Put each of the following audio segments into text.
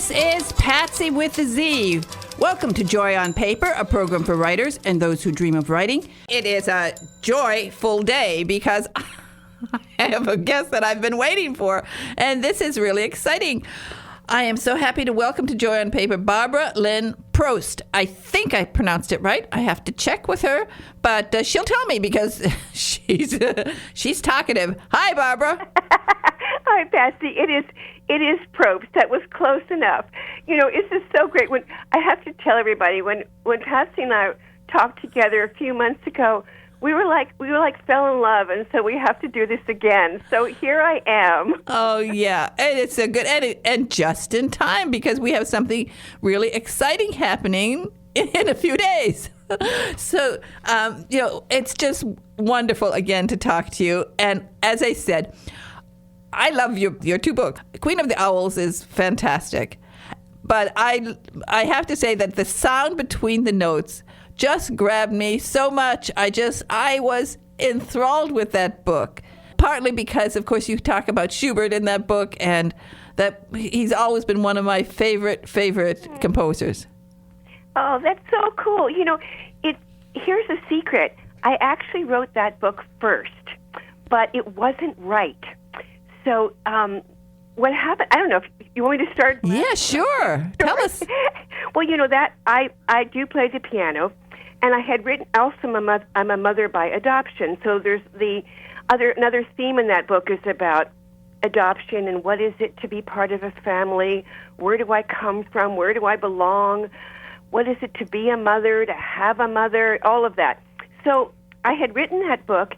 This is PatZi with a Z. Welcome to Joy on Paper, a program for writers and those who dream of writing. It is a joyful day because I have a guest that I've been waiting for, and this is really exciting. I am so happy to welcome to Joy on Paper Barbara Linn Probst. I think I pronounced it right. I have to check with her, but she'll tell me because she's talkative. Hi, Barbara. Hi, PatZi. It is Probst. That was close enough. You know, it's just so great. When I have to tell everybody, when PatZi and I talked together a few months ago, we were like fell in love, and so we have to do this again. So here I am. Oh yeah, and it's a good and just in time because we have something really exciting happening in a few days. So it's just wonderful again to talk to you. And as I said, I love your two books. Queen of the Owls is fantastic, but I have to say that the sound between the notes just grabbed me so much. I was enthralled with that book, partly because, of course, you talk about Schubert in that book, and that he's always been one of my favorite composers. Oh, that's so cool. You know, here's a secret. I actually wrote that book first, but it wasn't right. So what happened, I don't know if you want me to start. Yeah, sure. Tell us. Well, you know, that I do play the piano, and I had written also I'm a mother by adoption. So there's another theme in that book is about adoption and what is it to be part of a family, where do I come from, where do I belong, what is it to be a mother, to have a mother, all of that. So I had written that book,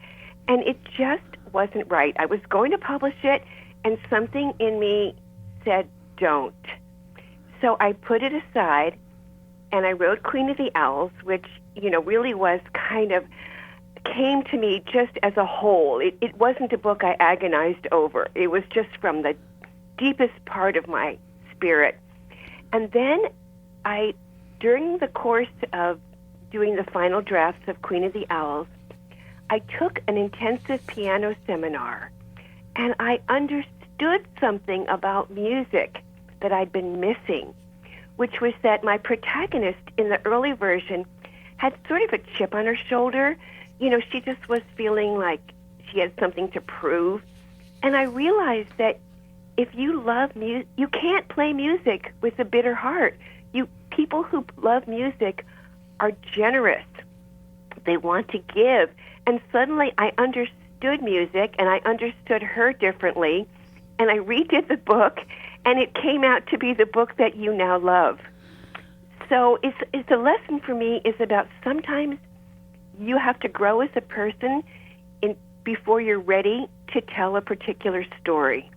and it just wasn't right. I was going to publish it, and something in me said, don't. So I put it aside, and I wrote Queen of the Owls, which, you know, really was kind of, came to me just as a whole. It wasn't a book I agonized over. It was just from the deepest part of my spirit. And then during the course of doing the final drafts of Queen of the Owls, I took an intensive piano seminar, and I understood something about music that I'd been missing, which was that my protagonist in the early version had sort of a chip on her shoulder. You know, she just was feeling like she had something to prove. And I realized that if you love music, you can't play music with a bitter heart. People who love music are generous. They want to give. And suddenly I understood music, and I understood her differently, and I redid the book, and it came out to be the book that you now love. So it's a lesson for me is about sometimes you have to grow as a person before you're ready to tell a particular story.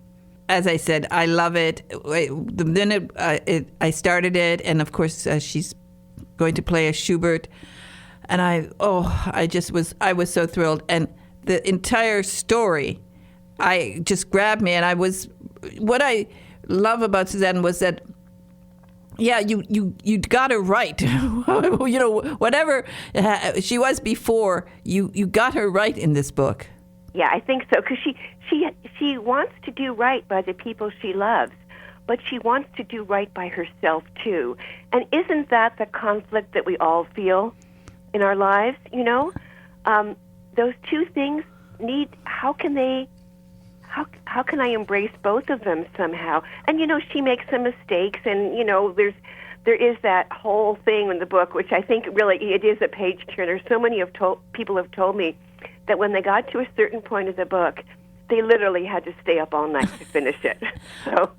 As I said, I love it. The minute I started it, and of course she's going to play a Schubert, and I was so thrilled. And the entire story, just grabbed me. And what I love about Suzanne was that, yeah, you got her right. You know, whatever she was before, you got her right in this book. Yeah, I think so, because she wants to do right by the people she loves, but she wants to do right by herself too. And isn't that the conflict that we all feel in our lives? You know, those two things how can I embrace both of them somehow? And you know, she makes some mistakes, and you know, there is that whole thing in the book, which I think really it is a page turner. So many people have told me that when they got to a certain point of the book, they literally had to stay up all night to finish it. So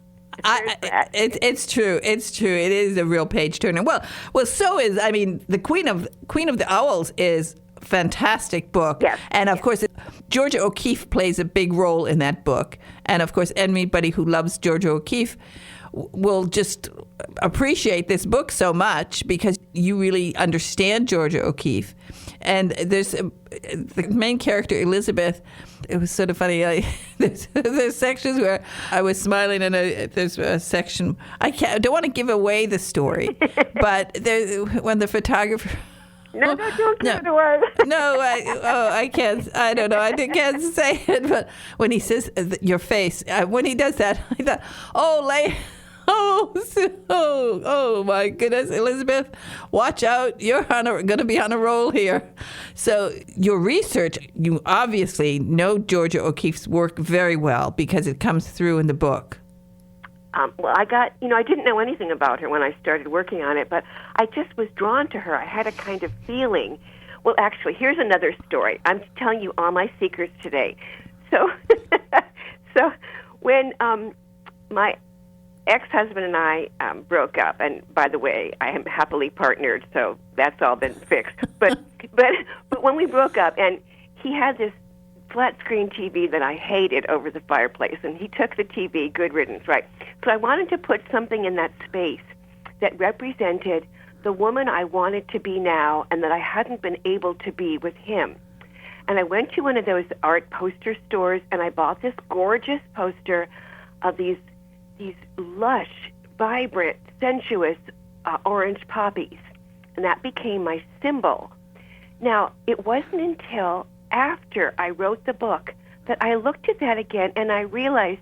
it's true. It's true. It is a real page turner. Well, so is, I mean, the Queen of the Owls is a fantastic book. Yes. And of course, Georgia O'Keeffe plays a big role in that book. And of course, anybody who loves Georgia O'Keeffe will just appreciate this book so much because you really understand Georgia O'Keeffe. And there's the main character, Elizabeth. It was sort of funny. There's sections where I was smiling, and there's a section. I don't want to give away the story, but when the photographer. No, don't give it away. No, I can't. I don't know. I can't say it. But when he says your face, when he does that, I thought, Oh my goodness, Elizabeth, watch out. You're going to be on a roll here. So your research, you obviously know Georgia O'Keeffe's work very well because it comes through in the book. Well, I didn't know anything about her when I started working on it, but I just was drawn to her. I had a kind of feeling. Well, actually, here's another story. I'm telling you all my secrets today. So, when my ex-husband and I broke up, and by the way, I am happily partnered, so that's all been fixed. But when we broke up, and he had this flat screen TV that I hated over the fireplace, and he took the TV, good riddance, right? So I wanted to put something in that space that represented the woman I wanted to be now and that I hadn't been able to be with him. And I went to one of those art poster stores, and I bought this gorgeous poster of these lush, vibrant, sensuous orange poppies. And that became my symbol. Now, it wasn't until after I wrote the book that I looked at that again and I realized,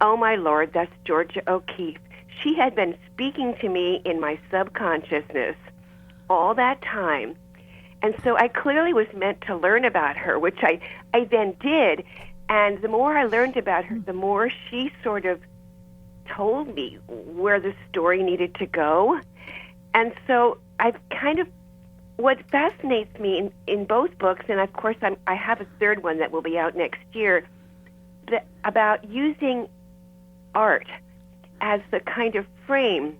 oh my Lord, that's Georgia O'Keeffe. She had been speaking to me in my subconsciousness all that time. And so I clearly was meant to learn about her, which I then did. And the more I learned about her, the more she sort of told me where the story needed to go. And so I've kind of, what fascinates me in both books, and of course I have a third one that will be out next year, about using art as the kind of frame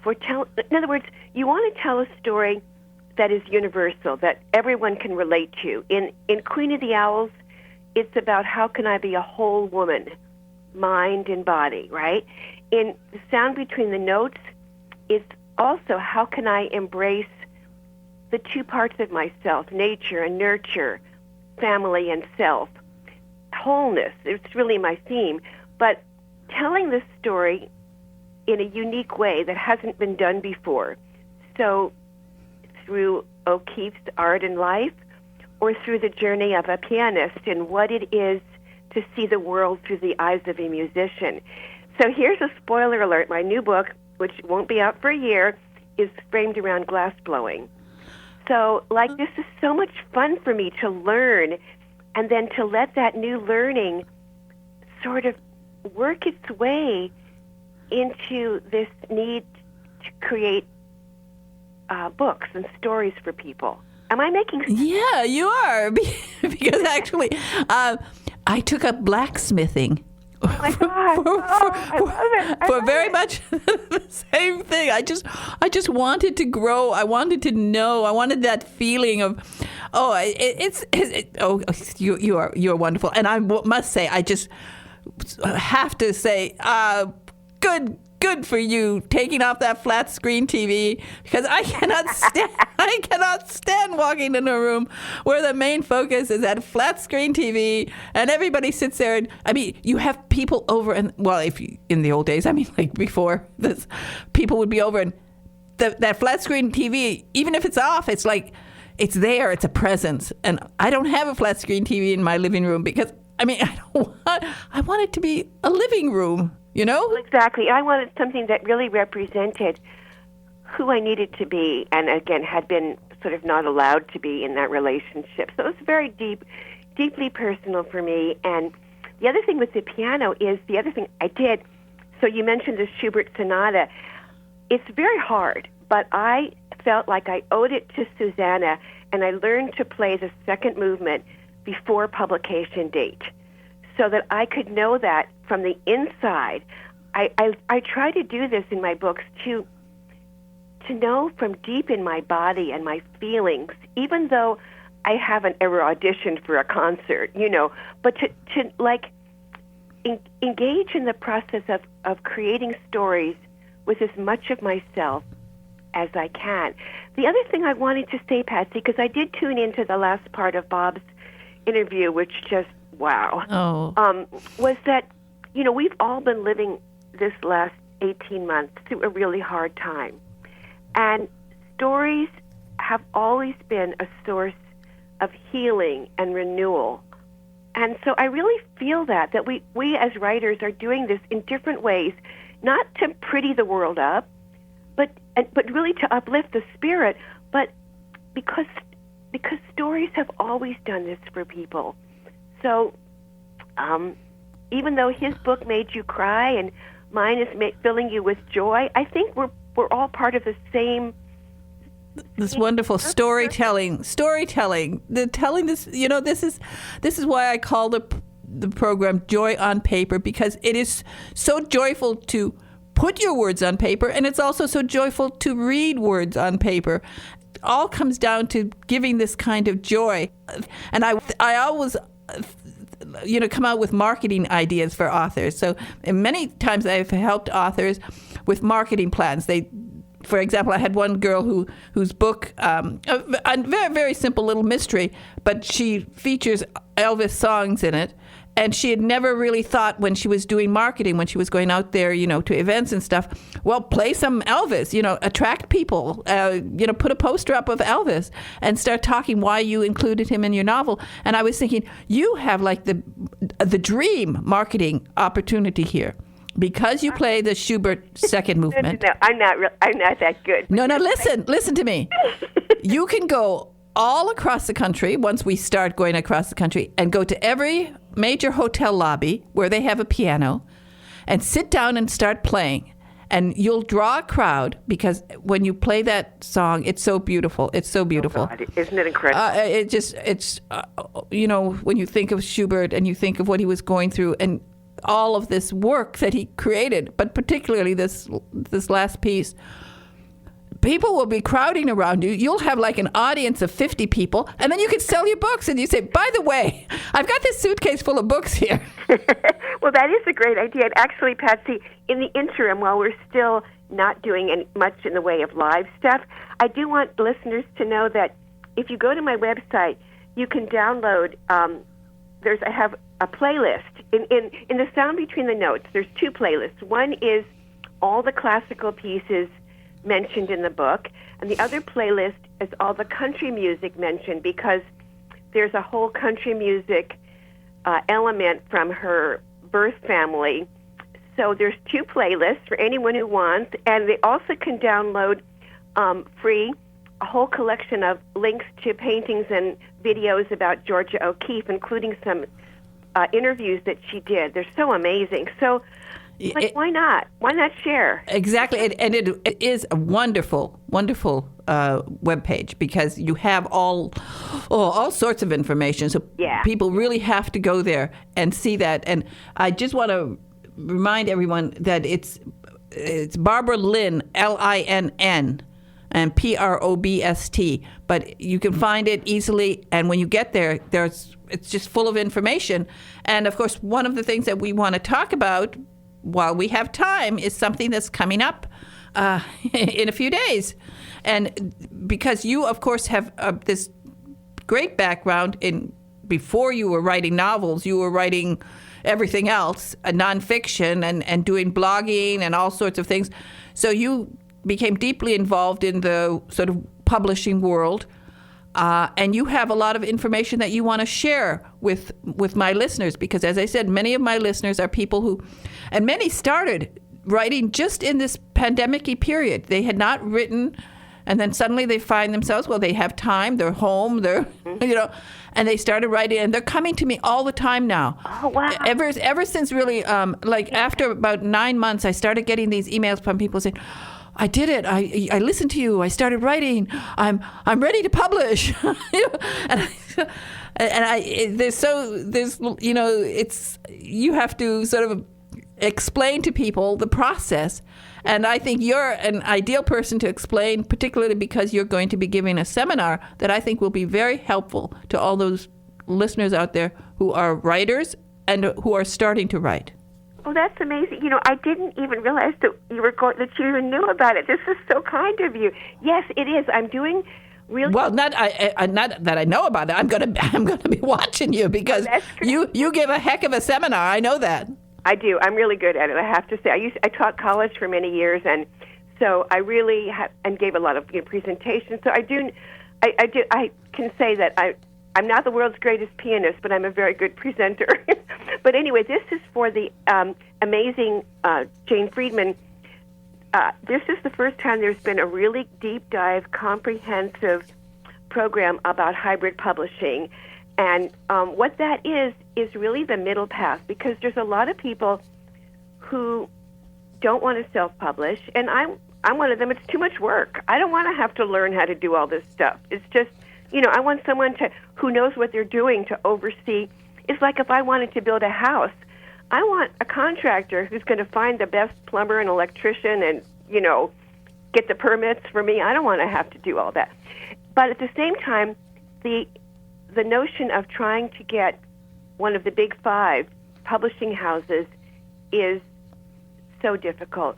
for in other words, you want to tell a story that is universal, that everyone can relate to. In Queen of the Owls, it's about how can I be a whole woman, mind and body, right? In The Sound Between the Notes, it's also how can I embrace the two parts of myself, nature and nurture, family and self, wholeness. It's really my theme. But telling this story in a unique way that hasn't been done before. So through O'Keeffe's art and life, or through the journey of a pianist and what it is to see the world through the eyes of a musician. So here's a spoiler alert. My new book, which won't be out for a year, is framed around glass blowing. So, this is so much fun for me to learn, and then to let that new learning sort of work its way into this need to create books and stories for people. Am I making sense? Yeah, you are. Because actually, I took up blacksmithing. Oh my God! I love it. For very much the same thing. I just wanted to grow. I wanted to know. I wanted that feeling of, you're wonderful. And I must say, I just have to say, good for you taking off that flat screen TV, because I cannot stand walking in a room where the main focus is that flat screen TV and everybody sits there and you have people over, and in the old days, before this, people would be over and that flat screen TV, even if it's off, it's like it's there, it's a presence. And I don't have a flat screen TV in my living room because I want it to be a living room. You know? Well, exactly. I wanted something that really represented who I needed to be, and again, had been sort of not allowed to be in that relationship. So it was very deeply personal for me. And the other thing with the piano is the other thing I did. So you mentioned the Schubert Sonata. It's very hard, but I felt like I owed it to Susanna, and I learned to play the second movement before publication date, so that I could know that from the inside. I try to do this in my books to know from deep in my body and my feelings, even though I haven't ever auditioned for a concert, but to engage in the process of creating stories with as much of myself as I can. The other thing I wanted to say, PatZi, because I did tune into the last part of Bob's interview, which just was that, we've all been living this last 18 months through a really hard time. And stories have always been a source of healing and renewal. And so I really feel that we as writers are doing this in different ways, not to pretty the world up, but really to uplift the spirit, but because stories have always done this for people. So even though his book made you cry and mine is filling you with joy, I think we're all part of the same. This wonderful storytelling. The telling this, this is why I call the program Joy on Paper, because it is so joyful to put your words on paper, and it's also so joyful to read words on paper. It all comes down to giving this kind of joy. And I always come out with marketing ideas for authors. So many times I've helped authors with marketing plans. For example, I had one girl whose book, a very, very simple little mystery, but she features Elvis songs in it. And she had never really thought when she was doing marketing, when she was going out there, to events and stuff, well, play some Elvis, attract people, put a poster up of Elvis and start talking why you included him in your novel. And I was thinking, you have like the dream marketing opportunity here. Because you play the Schubert second movement. No, I'm not that good. No, listen to me. You can go all across the country once we start going across the country and go to every major hotel lobby where they have a piano and sit down and start playing. And you'll draw a crowd because when you play that song, it's so beautiful. It's so beautiful. Oh God, isn't it incredible? When you think of Schubert and you think of what he was going through and all of this work that he created, but particularly this last piece, people will be crowding around you. You'll have like an audience of 50 people, and then you can sell your books. And you say, by the way, I've got this suitcase full of books here. Well, that is a great idea. And actually, PatZi, in the interim, while we're still not doing much in the way of live stuff, I do want listeners to know that if you go to my website, you can download, I have a playlist. In the Sound Between the Notes, there's two playlists. One is all the classical pieces mentioned in the book, and the other playlist is all the country music mentioned, because there's a whole country music element from her birth family. So there's two playlists for anyone who wants, and they also can download free a whole collection of links to paintings and videos about Georgia O'Keeffe, including some interviews that she did. They're so amazing. So why not? Why not share? Exactly. And it is a wonderful, wonderful webpage, because you have all sorts of information. So people really have to go there and see that. And I just want to remind everyone that it's Barbara Linn, Linn, and Probst. But you can find it easily. And when you get there, it's just full of information. And of course, one of the things that we want to talk about while we have time is something that's coming up in a few days. And because you, of course, have this great background in, before you were writing novels, you were writing everything else, nonfiction and doing blogging and all sorts of things. So you became deeply involved in the sort of publishing world. And you have a lot of information that you want to share with my listeners, because, as I said, many of my listeners are people who, and many started writing just in this pandemic-y period. They had not written, and then suddenly they find themselves, well, they have time, they're home, they're, and they started writing, and they're coming to me all the time now. Oh, wow. Ever since really, after about 9 months, I started getting these emails from people saying, I did it. I listened to you. I started writing. I'm ready to publish. You have to sort of explain to people the process. And I think you're an ideal person to explain, particularly because you're going to be giving a seminar that I think will be very helpful to all those listeners out there who are writers and who are starting to write. Oh, that's amazing. I didn't even realize that that you even knew about it. This is so kind of you. Yes, it is. I'm doing really well. Not that I know about it. I'm gonna be watching you, because you give a heck of a seminar. I know that. I do. I'm really good at it, I have to say. I taught college for many years, and so I really and gave a lot of presentations. So I can say that I'm not the world's greatest pianist, but I'm a very good presenter. But anyway, this is for the amazing Jane Friedman. This is the first time there's been a really deep dive, comprehensive program about hybrid publishing. And what that is really the middle path, because there's a lot of people who don't want to self-publish, and I'm one of them. It's too much work. I don't want to have to learn how to do all this stuff. It's just, I want someone who knows what they're doing to oversee. It's like if I wanted to build a house, I want a contractor who's going to find the best plumber and electrician and, get the permits for me. I don't want to have to do all that. But at the same time, the notion of trying to get one of the big 5 publishing houses is so difficult.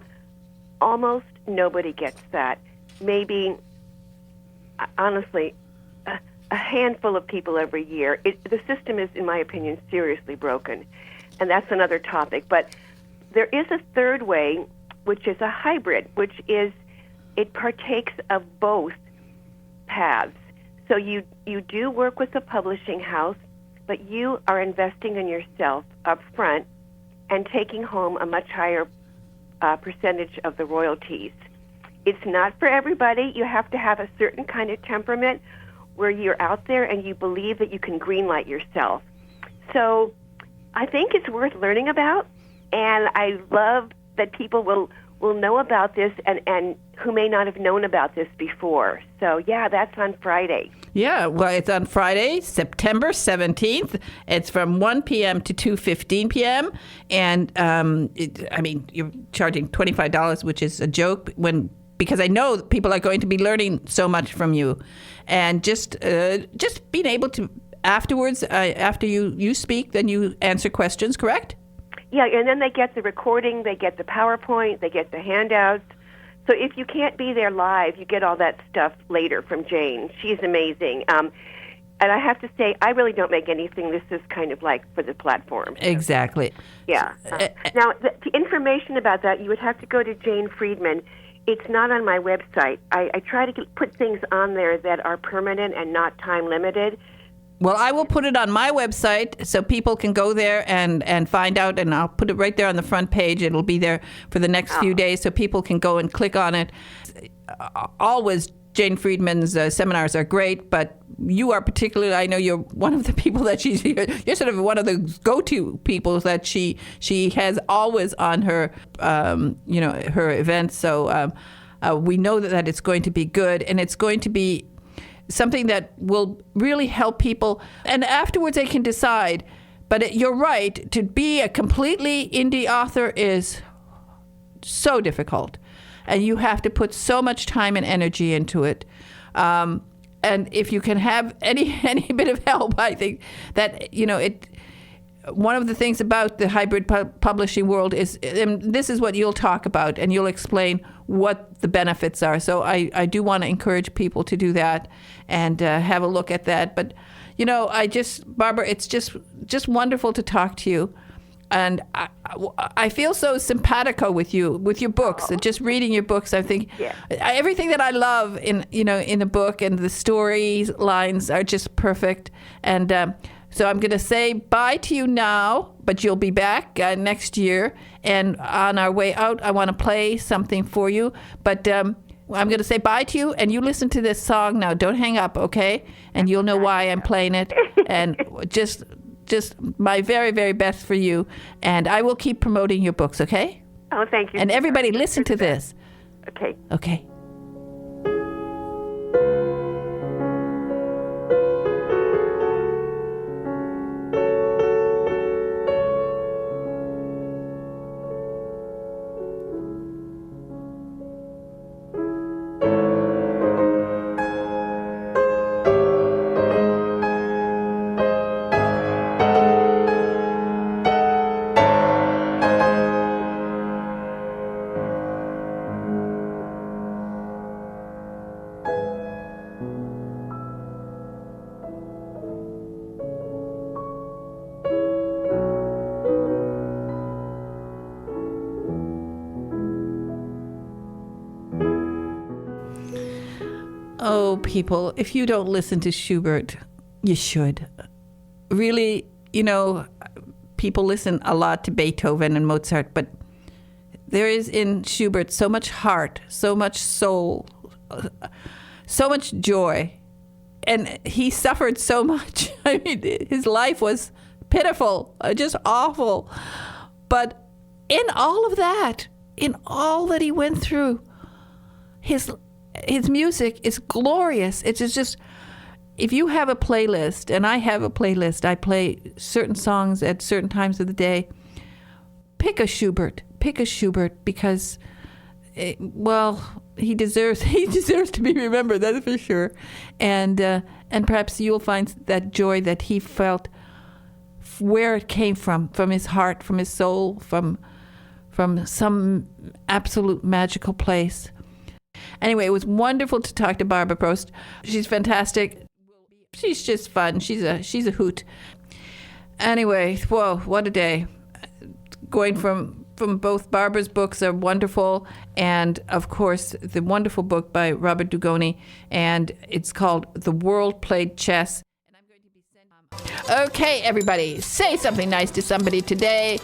Almost nobody gets that. Maybe, honestly, a handful of people every year. The system is, in my opinion, seriously broken. And that's another topic. But there is a third way, which is a hybrid, which is it partakes of both paths. So you do work with the publishing house, but you are investing in yourself up front and taking home a much higher percentage of the royalties. It's not for everybody. You have to have a certain kind of temperament where you're out there and you believe that you can greenlight yourself. So I think it's worth learning about, and I love that people will know about this and who may not have known about this before. So, yeah, that's on Friday. Yeah, well, it's on Friday, September 17th. It's from 1 p.m. to 2:15 p.m. And, you're charging $25, which is a joke because I know people are going to be learning so much from you. And just being able to, afterwards, after you speak, then you answer questions, correct? Yeah, and then they get the recording, they get the PowerPoint, they get the handouts. So if you can't be there live, you get all that stuff later from Jane. She's amazing. And I have to say, I really don't make anything. This is kind of like for the platform. Exactly. Yeah. Now, the information about that, you would have to go to Jane Friedman. It's not on my website. I try to put things on there that are permanent and not time limited. Well, I will put it on my website so people can go there and find out, and I'll put it right there on the front page. It'll be there for the next few days so people can go and click on it. Always, Jane Friedman's seminars are great, but you are particularly, I know you're one of the people that you're sort of one of the go-to people that she has always on her, her events. So we know that it's going to be good, and it's going to be something that will really help people. And afterwards they can decide. But you're right, to be a completely indie author is so difficult. And you have to put so much time and energy into it. And if you can have any bit of help, I think that, one of the things about the hybrid publishing world is, and this is what you'll talk about, and you'll explain what the benefits are. So I do want to encourage people to do that and have a look at that. But, Barbara, it's just wonderful to talk to you. And I feel so simpatico with you, with your books. And just reading your books, I think everything that I love in a book, and the story lines are just perfect. And so I'm going to say bye to you now, but you'll be back next year. And on our way out, I want to play something for you. But I'm going to say bye to you, and you listen to this song now. Don't hang up, okay? And you'll know why I'm playing it. And just my very, very best for you. And I will keep promoting your books, okay? Oh, thank you. And everybody, listen to this. Okay. Okay. Oh, people, if you don't listen to Schubert, you should. Really, people listen a lot to Beethoven and Mozart, but there is in Schubert so much heart, so much soul, so much joy. And he suffered so much. I mean, his life was pitiful, just awful. But in all of that, in all that he went through, his music is glorious. It's just, if you have a playlist, and I have a playlist, I play certain songs at certain times of the day, pick a Schubert because, he deserves to be remembered, that's for sure. And perhaps you'll find that joy that he felt, where it came from his heart, from his soul, from some absolute magical place. Anyway, it was wonderful to talk to Barbara Probst. She's fantastic. She's just fun. She's a hoot. Anyway, whoa, what a day. Going from both Barbara's books are wonderful, and of course the wonderful book by Robert Dugoni, and it's called The World Played Chess. Okay, everybody, say something nice to somebody today.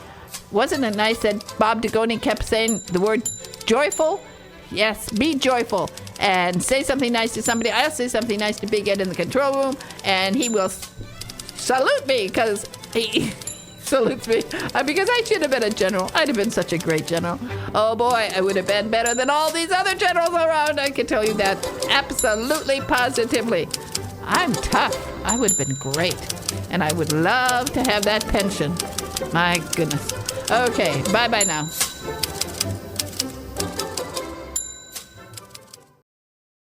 Wasn't it nice that Bob Dugoni kept saying the word joyful? Yes, be joyful and say something nice to somebody. I'll say something nice to Big Ed in the control room, and he will salute me because he salutes me because I should have been a general. I'd have been such a great general. Oh boy, I would have been better than all these other generals around. I can tell you that absolutely, positively. I'm tough. I would have been great, and I would love to have that pension. My goodness. Okay, bye-bye now.